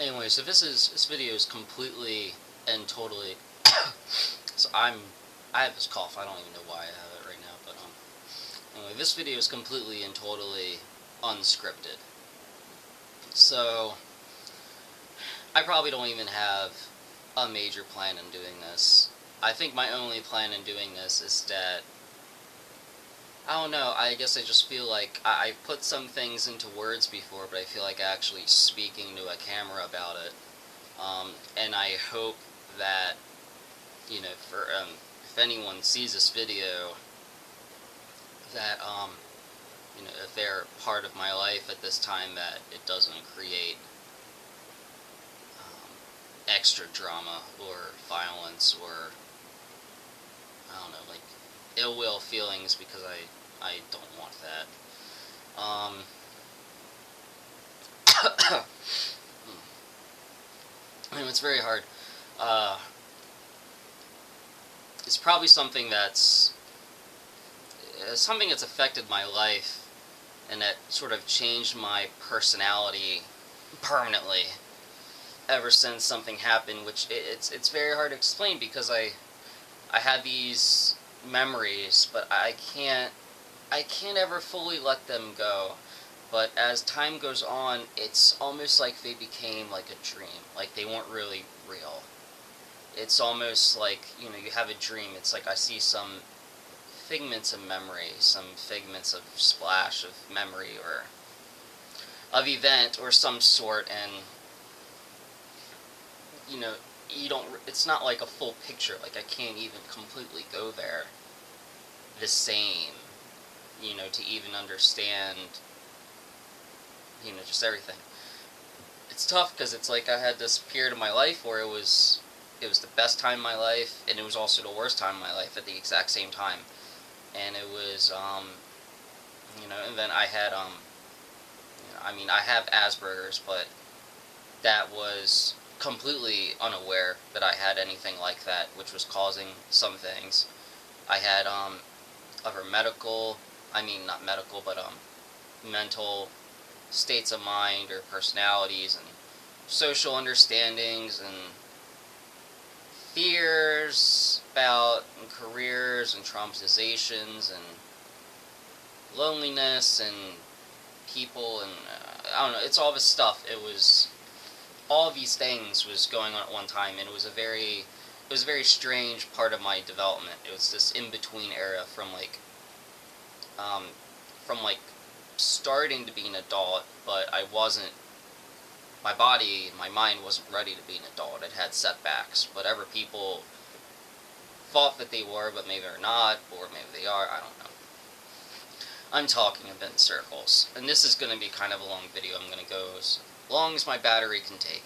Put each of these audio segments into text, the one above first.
Anyway, so this video is completely and totally. So I have this cough. I don't even know why I have it right now, but anyway, this video is completely and totally unscripted. So I probably don't even have a major plan in doing this. I think my only plan in doing this is that, I don't know, I guess I just feel like I've put some things into words before, but I feel like actually speaking to a camera about it. And I hope that, if anyone sees this video, that, if they're part of my life at this time, that it doesn't create extra drama or violence or, I don't know, like, ill will feelings, because I don't want that. I mean, it's very hard. It's probably something that's affected my life and that sort of changed my personality permanently ever since something happened, which it's very hard to explain, because I had these memories, but I can't ever fully let them go. But as time goes on, it's almost like they became like a dream, like they weren't really real. It's almost like, you have a dream. It's like I see some figments of memory, some figments of splash of memory or of event or some sort, and you don't, it's not like a full picture. Like, I can't even completely go there the same, to even understand, just everything. It's tough, because it's like I had this period of my life where it was the best time of my life, and it was also the worst time of my life at the exact same time. And it was, and then I had, I have Asperger's, but that was completely unaware that I had anything like that, which was causing some things. I had, other not medical, but, mental states of mind or personalities and social understandings and fears about careers and traumatizations and loneliness and people, and I don't know, it's all this stuff. It was all of these things was going on at one time, and it was a very strange part of my development. It was this in-between era from like starting to be an adult, but I wasn't, my body, my mind wasn't ready to be an adult. It had setbacks. Whatever people thought that they were, but maybe they're not, or maybe they are, I don't know. I'm talking a bit in circles, and this is going to be kind of a long video. I'm going to go as long as my battery can take.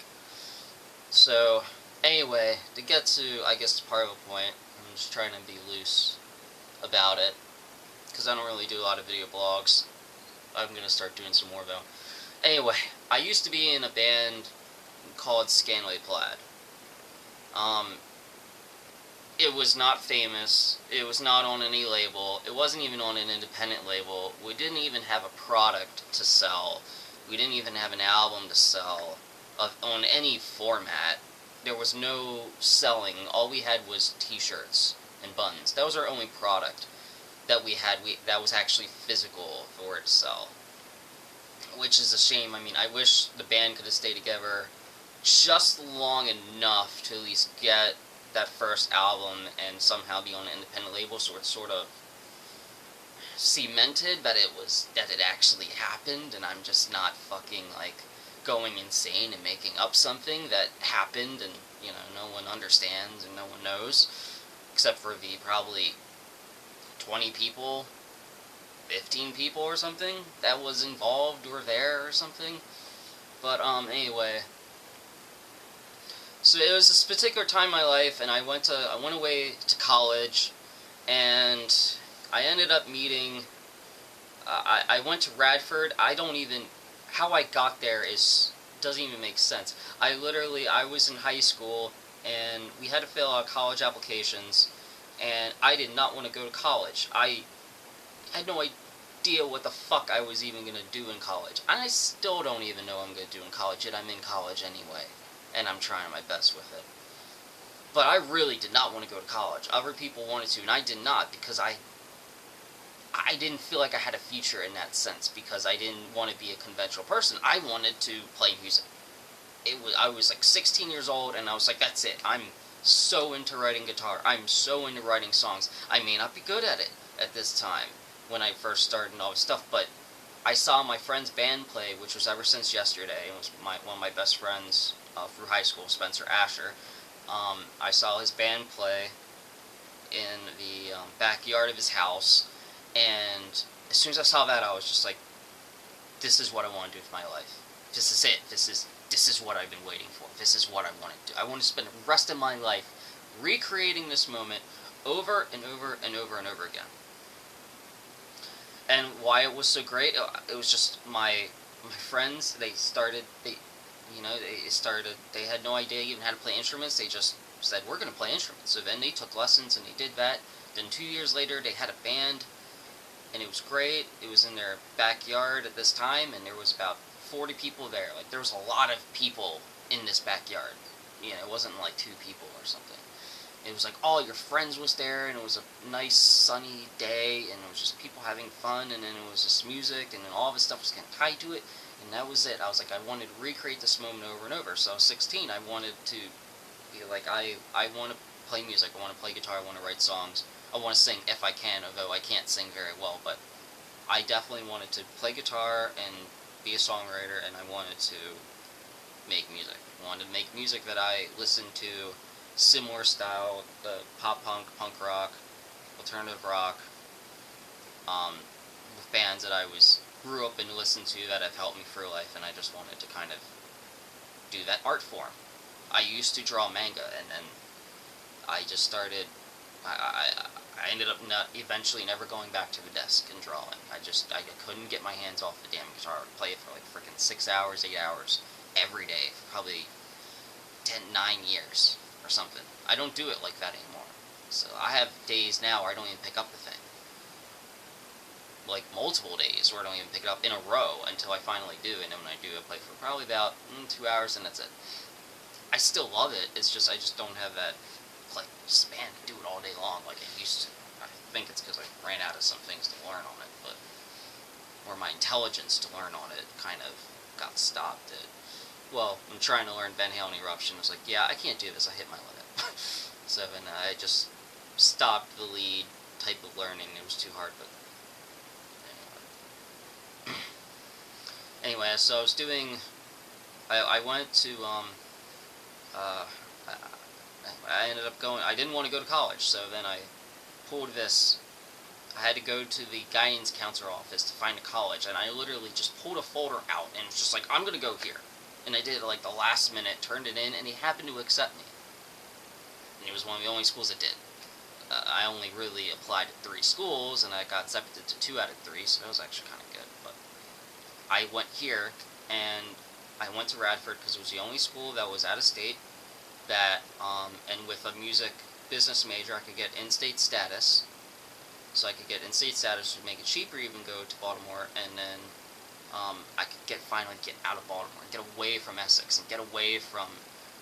So, anyway, to get to, I guess, part of the point, I'm just trying to be loose about it, because I don't really do a lot of video blogs. I'm going to start doing some more, though. Anyway, I used to be in a band called Scantily Plaid. It was not famous. It was not on any label. It wasn't even on an independent label. We didn't even have a product to sell. We didn't even have an album to sell on any format. There was no selling. All we had was t-shirts and buttons. That was our only product that we had. That was actually physical for it to sell. Which is a shame. I wish the band could have stayed together just long enough to at least get that first album and somehow be on an independent label, so it's sort of cemented that it actually happened, and I'm just not fucking, like, going insane and making up something that happened and, no one understands and no one knows, except for the probably 20 people, 15 people or something that was involved or there or something. But anyway, so it was this particular time in my life, and I went away to college, and I ended up meeting, I went to Radford. How I got there doesn't even make sense. I was in high school, and we had to fill out college applications, and I did not want to go to college. I had no idea. idea what the fuck I was even gonna do in college. And I still don't even know what I'm gonna do in college, yet I'm in college anyway. And I'm trying my best with it. But I really did not want to go to college. Other people wanted to, and I did not, because I didn't feel like I had a future in that sense, because I didn't want to be a conventional person. I wanted to play music. I was like 16 years old, and I was like, that's it. I'm so into writing guitar. I'm so into writing songs. I may not be good at it at this time when I first started and all this stuff, but I saw my friend's band play, which was Ever Since Yesterday. It was one of my best friends through high school, Spencer Asher. I saw his band play in the backyard of his house, and as soon as I saw that, I was just like, this is what I want to do with my life. This is it. This is what I've been waiting for. This is what I want to do. I want to spend the rest of my life recreating this moment over and over and over and over again. And why it was so great, it was just my friends, they had no idea even how to play instruments. They just said, we're going to play instruments. So then they took lessons, and they did that. Then 2 years later, they had a band, and it was great. It was in their backyard at this time, and there was about 40 people there. Like, there was a lot of people in this backyard. It wasn't like 2 people or something. It was like all your friends was there, and it was a nice sunny day, and it was just people having fun, and then it was just music, and then all this stuff was kind of tied to it, and that was it. I was like, I wanted to recreate this moment over and over. So I was 16, I wanted to be like, I want to play music, I want to play guitar, I want to write songs, I want to sing if I can, although I can't sing very well, but I definitely wanted to play guitar and be a songwriter, and I wanted to make music. I wanted to make music that I listened to, similar style, the pop punk, punk rock, alternative rock, with bands that I grew up and listened to that have helped me through life, and I just wanted to kind of do that art form. I used to draw manga, and then I just started, I ended up eventually never going back to the desk and drawing. I couldn't get my hands off the damn guitar. I would play it for like freaking 6 hours, 8 hours, every day, for probably 9 years. Or something. I don't do it like that anymore. So I have days now where I don't even pick up the thing. Like multiple days where I don't even pick it up in a row until I finally do, and then when I do, I play for probably about 2 hours, and that's it. I still love it, it's just I just don't have that like span to do it all day long like I used to. I think it's because I ran out of some things to learn on it, or my intelligence to learn on it kind of got stopped at, well, I'm trying to learn Van Halen Eruption. I was like, yeah, I can't do this. I hit my limit. So then I just stopped the lead type of learning. It was too hard, but anyway, so I was doing. I went to. I ended up going. I didn't want to go to college, so then I pulled this. I had to go to the guidance counselor office to find a college, and I literally just pulled a folder out and was just like, I'm gonna go here. And I did it like the last minute, turned it in, and he happened to accept me. And it was one of the only schools that did. I only really applied to 3 schools, and I got accepted to 2 out of 3, so that was actually kind of good. But I went here, and I went to Radford because it was the only school that was out of state that, and with a music business major, I could get in-state status. So I could get in-state status, would make it cheaper even go to Baltimore, and then I could finally get out of Baltimore and get away from Essex and get away from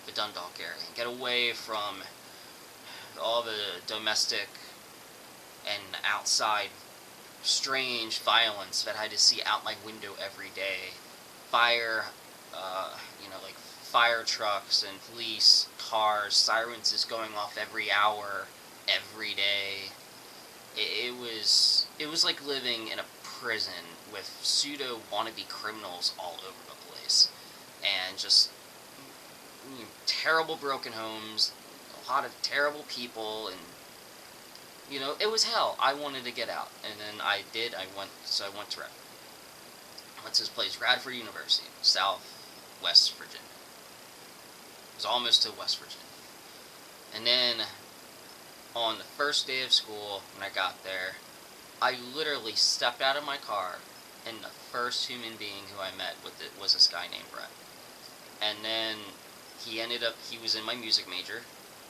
the Dundalk area and get away from all the domestic and outside strange violence that I had to see out my window every day. Like fire trucks and police cars, sirens is going off every hour, every day. It was like living in a prison with pseudo wannabe criminals all over the place, and just terrible broken homes, a lot of terrible people, and it was hell. I wanted to get out, and then I did. I went to Radford. I went to this place, Radford University, Southwest Virginia. It was almost to West Virginia, and then on the first day of school, when I got there, I literally stepped out of my car, and the first human being who I met was this guy named Brett. And then he was in my music major,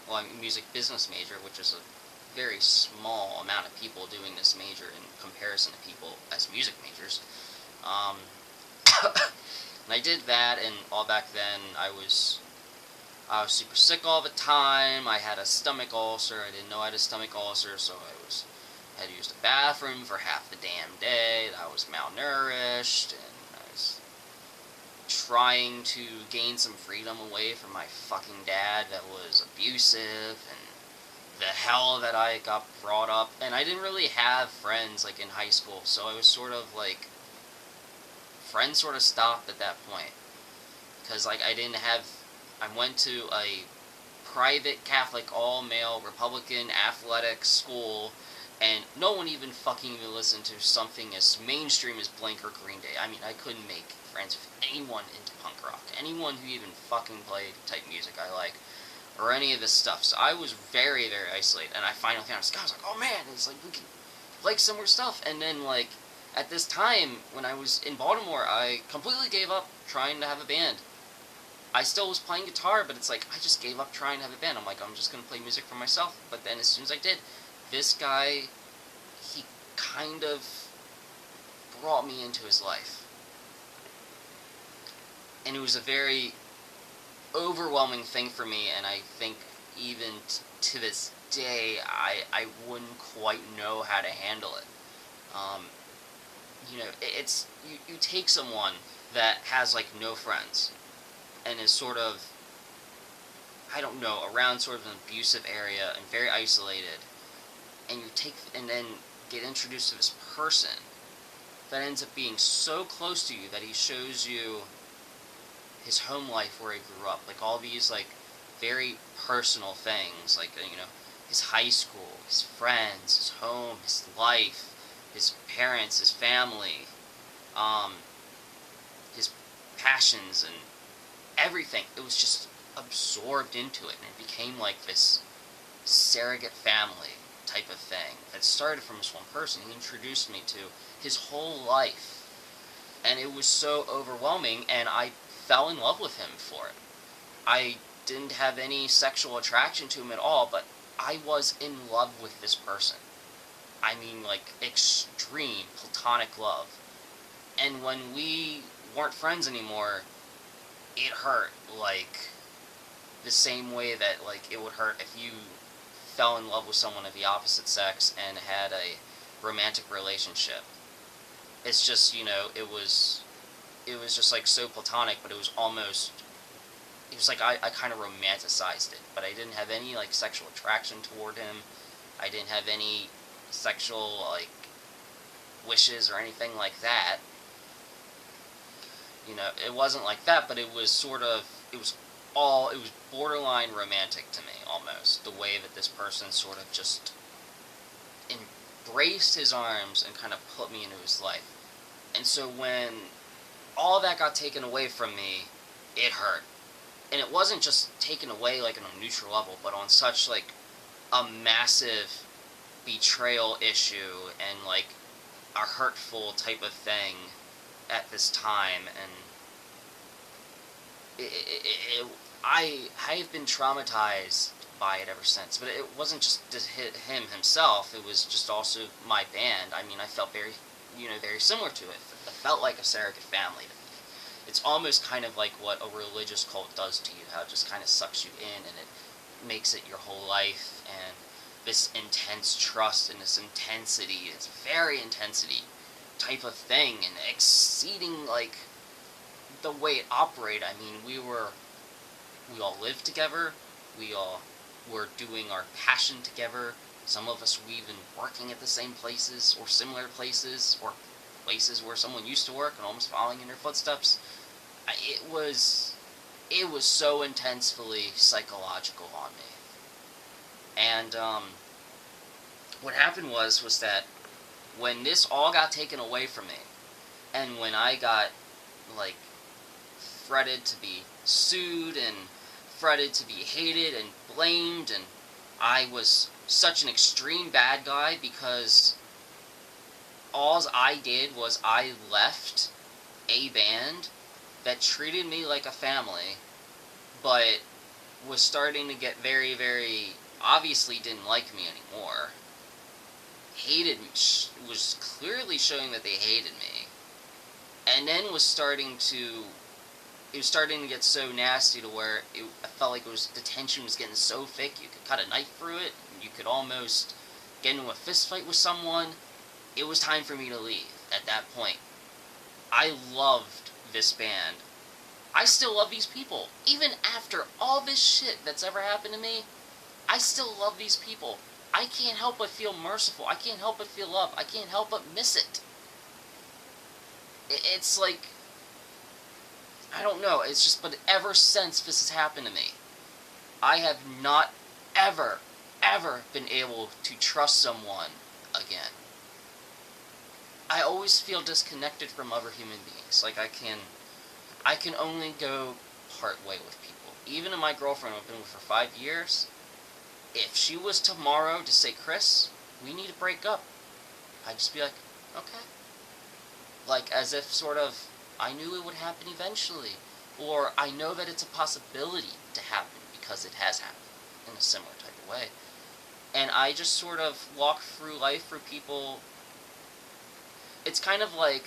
well, music business major, which is a very small amount of people doing this major in comparison to people as music majors. Um, and I did that, and all back then I was super sick all the time. I had a stomach ulcer. I didn't know I had a stomach ulcer, so had to use the bathroom for half the damn day. I was malnourished, and I was trying to gain some freedom away from my fucking dad that was abusive, and the hell that I got brought up. And I didn't really have friends, like, in high school, so I was sort of, like, friends sort of stopped at that point. Because, like, I went to a private Catholic all-male Republican athletic school, and no one even listened to something as mainstream as Blink or Green Day. I mean, I couldn't make friends with anyone into punk rock, anyone who even fucking played type music I like, or any of this stuff. So I was very, very isolated, and I finally found this guy. I was like, oh man, it's like, we can like similar stuff. And then, like, at this time, when I was in Baltimore, I completely gave up trying to have a band. I still was playing guitar, but it's like, I just gave up trying to have a band. I'm like, I'm just going to play music for myself. But then as soon as I did, this guy, he kind of brought me into his life. And it was a very overwhelming thing for me, and I think even to this day, I wouldn't quite know how to handle it. You know, it's, you take someone that has, like, no friends, and is sort of, I don't know, around sort of an abusive area and very isolated, and and then get introduced to this person that ends up being so close to you that he shows you his home life where he grew up, like all these, like, very personal things, like, you know, his high school, his friends, his home, his life, his parents, his family, his passions, and everything. It was just absorbed into it, and it became like this surrogate family type of thing that started from this one person. He introduced me to his whole life, and it was so overwhelming, and I fell in love with him for it. I didn't have any sexual attraction to him at all, but I was in love with this person. I mean, like, extreme platonic love. And when we weren't friends anymore, it hurt, like, the same way that, like, it would hurt if you fell in love with someone of the opposite sex and had a romantic relationship. It's just, you know, it was just, like, so platonic, but it was like I kind of romanticized it, but I didn't have any, like, sexual attraction toward him. I didn't have any sexual, like, wishes or anything like that. You know, it wasn't like that, but it was borderline romantic to me, almost, the way that this person sort of just embraced his arms and kind of put me into his life. And so when all that got taken away from me, it hurt. And it wasn't just taken away, like, on a neutral level, but on such, like, a massive betrayal issue and, like, a hurtful type of thing at this time. And I have been traumatized by it ever since. But it wasn't just to hit him himself, it was just also my band. I mean, I felt very similar to it. It felt like a surrogate family to me. It's almost kind of like what a religious cult does to you, how it just kind of sucks you in, and it makes it your whole life, and this intense trust and this intensity, it's very intensity type of thing, and exceeding, like, the way it operated. I mean, we all lived together, we all were doing our passion together. Some of us were even working at the same places, or similar places, or places where someone used to work and almost following in their footsteps. It was so intensely psychological on me. And what happened was that when this all got taken away from me, and when I got, like, threatened to be sued and threatened to be hated and blamed, and I was such an extreme bad guy because all I did was I left a band that treated me like a family, but was starting to get very, very obviously didn't like me anymore. Hated me, was clearly showing that they hated me. And then was starting to, it was starting to get so nasty to where I felt like the tension was getting so thick, you could cut a knife through it, and you could almost get into a fist fight with someone. It was time for me to leave at that point. I loved this band. I still love these people. Even after all this shit that's ever happened to me, I still love these people. I can't help but feel merciful. I can't help but feel love. I can't help but miss it. It's like, I don't know. It's just, but ever since this has happened to me, I have not ever been able to trust someone again. I always feel disconnected from other human beings. Like I can only go part way with people. Even in my girlfriend I've been with for 5 years, if she was tomorrow to say, Chris, we need to break up, I'd just be like, okay. Like as if sort of, I knew it would happen eventually. Or I know that it's a possibility to happen because it has happened in a similar type of way. And I just sort of walk through life for people. It's kind of like,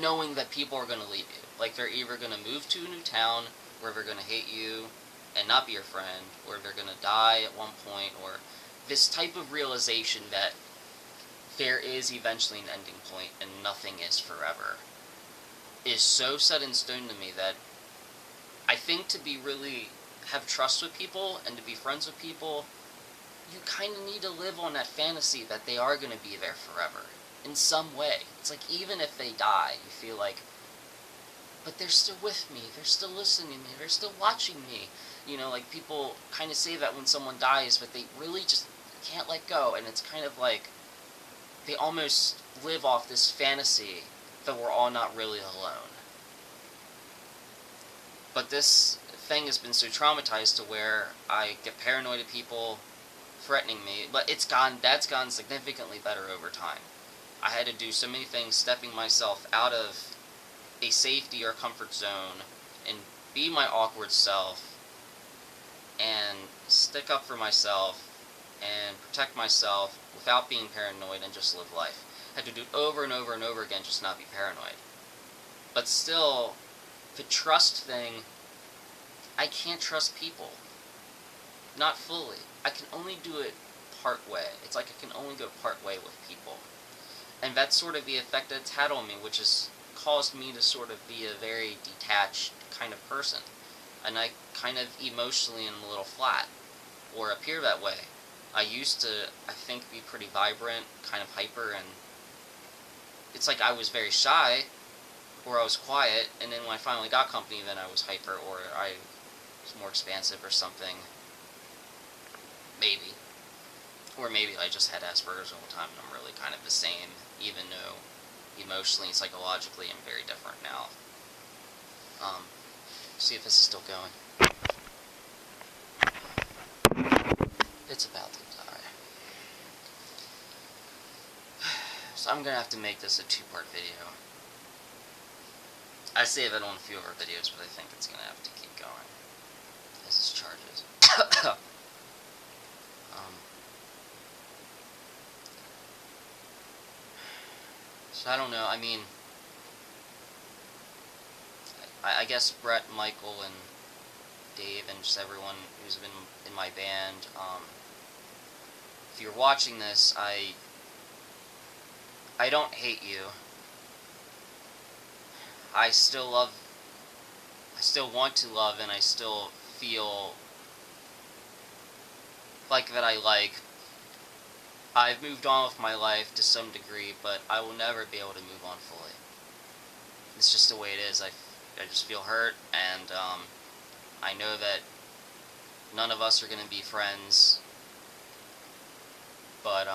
knowing that people are going to leave you. Like they're either going to move to a new town where they're going to hate you and not be your friend, or they're going to die at one point, or this type of realization that there is eventually an ending point and nothing is forever is so set in stone to me that I think to be really have trust with people and to be friends with people, you kind of need to live on that fantasy that they are going to be there forever in some way. It's like even if they die, you feel like, but they're still with me, they're still listening to me, they're still watching me. Like people kind of say that when someone dies, but they really just can't let go, and it's kind of like they almost live off this fantasy that we're all not really alone. But this thing has been so traumatized to where I get paranoid of people threatening me, but that's gone significantly better over time. I had to do so many things, stepping myself out of a safety or comfort zone and be my awkward self and stick up for myself and protect myself without being paranoid and just live life. I had to do it over and over and over again, just not be paranoid. But still, the trust thing, I can't trust people. Not fully. I can only do it part way. It's like I can only go part way with people. And that's sort of the effect that it's had on me, which has caused me to sort of be a very detached kind of person. And I kind of emotionally am a little flat, or appear that way. I used to, I think, be pretty vibrant, kind of hyper, and it's like I was very shy, or I was quiet, and then when I finally got company, then I was hyper, or I was more expansive or something. Maybe. Or maybe I just had Asperger's all the time and I'm really kind of the same, even though emotionally and psychologically I'm very different now. See if this is still going. It's about to die. So I'm gonna have to make this a 2-part video. I save it on a few of our videos, but I think it's gonna have to keep going as this charges. So I don't know, I mean, I guess Brett, Michael, and Dave, and just everyone who's been in my band, if you're watching this, I don't hate you. I still want to love, and I still feel like that I've moved on with my life to some degree, but I will never be able to move on fully. It's just the way it is. I just feel hurt, and I know that none of us are going to be friends, but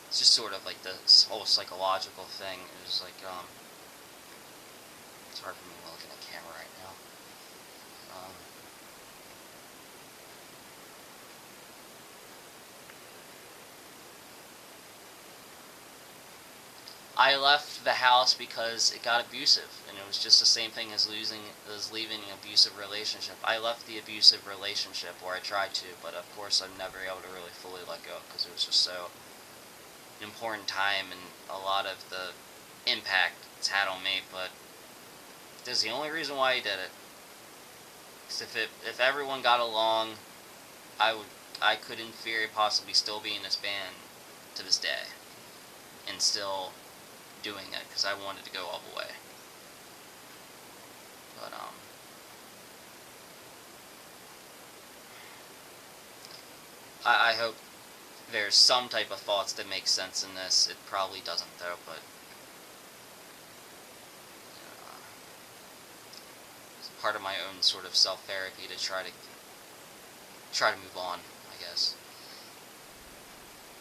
it's just sort of like this whole psychological thing. It was like, it's hard for me to look at the camera right now. I left the house because it got abusive, and it was just the same thing as leaving an abusive relationship. I left the abusive relationship, or I tried to, but of course I'm never able to really fully let go because it was just so important time and a lot of the impact it's had on me. But that's the only reason why I did it. 'Cause if everyone got along, I could in theory possibly still be in this band to this day and still doing it because I wanted to go all the way. But I hope there's some type of thoughts that make sense in this. It probably doesn't though, but it's part of my own sort of self therapy to try to move on, I guess.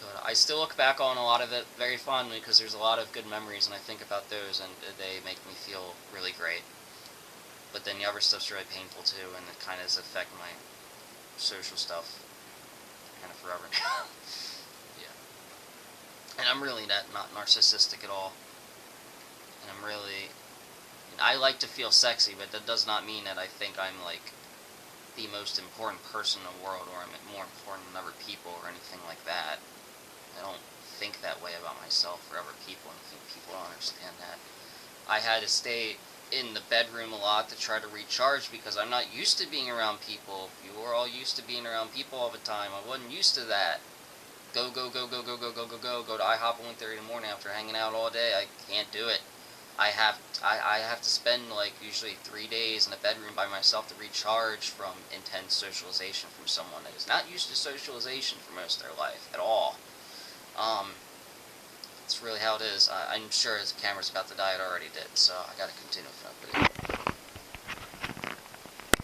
But I still look back on a lot of it very fondly because there's a lot of good memories, and I think about those, and they make me feel really great. But then the other stuff's really painful too, and it kind of does affect my social stuff kind of forever now. Yeah. And I'm really not narcissistic at all. And I like to feel sexy, but that does not mean that I think I'm like the most important person in the world, or I'm more important than other people, or anything like that. I don't think that way about myself or other people, and I think people don't understand that. I had to stay in the bedroom a lot to try to recharge because I'm not used to being around people. You were all used to being around people all the time. I wasn't used to that. Go to IHOP at 1:30 in the morning after hanging out all day. I can't do it. I have to spend like usually 3 days in a bedroom by myself to recharge from intense socialization from someone that is not used to socialization for most of their life at all. It's really how it is. I'm sure his camera's about to die. It already did, so I gotta continue with that.